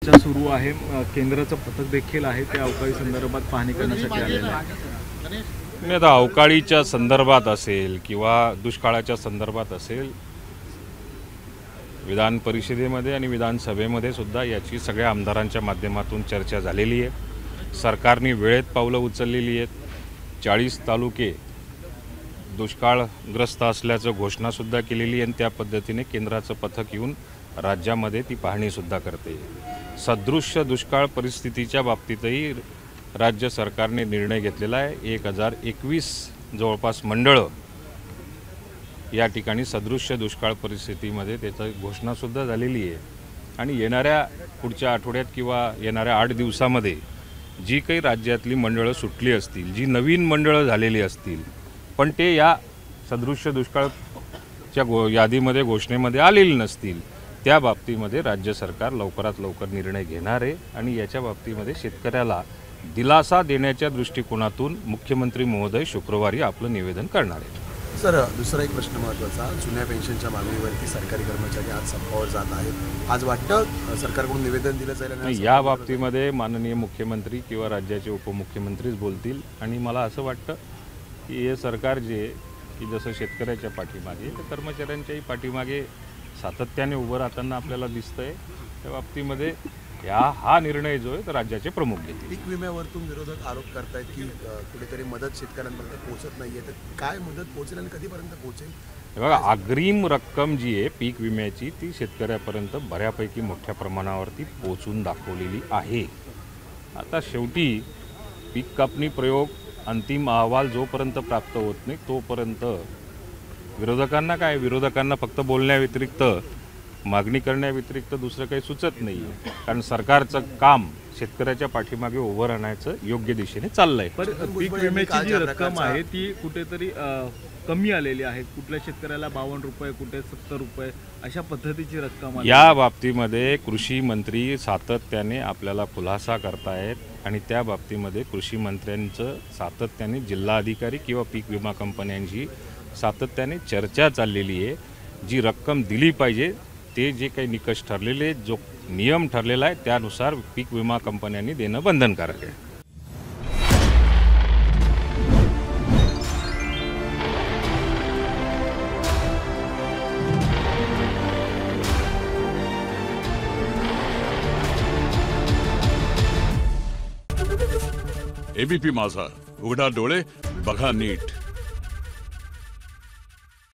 चर्चा सुरू आहे। केंद्राचं पथक देखील आहे ते अवकाळी संदर्भात पाहणी करण्यासाठी आलेलं आहे। आणि आता अवकाळीच्या संदर्भात असेल किंवा दुष्काळाच्या संदर्भात असेल, विधान परिषदेमध्ये आणि विधानसभेमध्ये सुद्धा याची सगळ्या आमदारांच्या माध्यमातून चर्चा झालेली आहे। सरकारने वेळेत पावलं उचललेली आहेत। 40 तालुके दुष्काळग्रस्त असल्याचं घोषणासुद्धा केलेली आहे आणि त्या पद्धतीने केंद्राचं पथक येऊन राज्यामध्ये ती पाहणीसुद्धा करते। सदृश्य दुष्काळ परिस्थितीच्या बाबतीतही राज्य सरकारने निर्णय घेतलेला आहे। 1021 जवळपास मंडळं या ठिकाणी सदृश्य दुष्काळ परिस्थितीमध्ये त्याची घोषणासुद्धा झालेली आहे आणि येणाऱ्या पुढच्या आठवड्यात किंवा येणाऱ्या 8 दिवसामध्ये जी काही राज्यातली मंडळं सुटली असतील, जी नवीन मंडळं झालेली असतील, पण ते या सदृश्य दुष्काळच्या यादीमध्ये घोषणेमध्ये आलेली नसतील, त्या बाबतीमध्ये राज्य सरकार लवकरात लवकर निर्णय घेणार आहे आणि याच्या बाबतीमध्ये शेतकऱ्याला दिलासा देण्याच्या दृष्टिकोनातून मुख्यमंत्री महोदय शुक्रवारी आपलं निवेदन करणार आहेत। सर, दुसरा एक प्रश्न महत्त्वाचा, जुन्या पेन्शनच्या मागणीवरती सरकारी कर्मचारी आज संपावर जात आहेत। आज वाटतं सरकारकडून निवेदन दिलं जाईल आणि या बाबतीमध्ये माननीय मुख्यमंत्री किंवा राज्याचे उपमुख्यमंत्रीच बोलतील आणि मला असं वाटतं की हे सरकार जे की जसं शेतकऱ्याच्या पाठीमागे तर कर्मचाऱ्यांच्याही पाठीमागे सातत्याने उभं राहताना आपल्याला दिसतंय। त्या बाबतीमध्ये हा निर्णय जो आहे तो राज्याचे प्रमुख घेतील। पीक विम्यावरतून विरोधक आरोप करतायत की कुठेतरी मदत शेतकऱ्यांपर्यंत पोहोचत नाहीये, तर काय मदत पोहोचेल आणि कधीपर्यंत पोहोचेल? बघा, अग्रिम रक्कम जी आहे पीक विम्याची ती शेतकऱ्यापर्यंत बऱ्यापैकी मोठ्या प्रमाणावरती पोहोचून दाखवलेली आहे। आता शेवटी पीक कापणी प्रयोग अंतिम अहवाल जोपर्यंत प्राप्त होत नाही तोपर्यंत विरोधकांना फक्त बोलण्याव्यतिरिक्त मागणी करण्याव्यतिरिक्त दुसरं काही सुचत नाही आहे, कारण सरकारचं काम शेतकऱ्याच्या पाठीमागे उभं राहण्याचं योग्य दिशेने चाललंय। पण पीक विम्याची जी रक्कम आहे ती कुठेतरी कमी आलेली आहे। कुठल्या शेतकऱ्याला 52 रुपये, कुठे 70 रुपये अशा पद्धतीची रक्कम आहे। या बाबतीमध्ये कृषी मंत्री सातत्याने आपल्याला खुलासा करतायत आणि त्या बाबतीमध्ये कृषी मंत्र्यांचं सातत्याने जिल्हाधिकारी किंवा पीक विमा कंपन्यांशी सातत्याने चर्चा चाललेली आहे। जी रक्कम दिली पाहिजे ते जे काही निकष ठरलेले, जो नियम ठरलेला आहे त्यानुसार पीक विमा कंपन्यांनी देणं बंधनकारक आहे। एबीपी माझा, उघडा डोळे बघा नीट।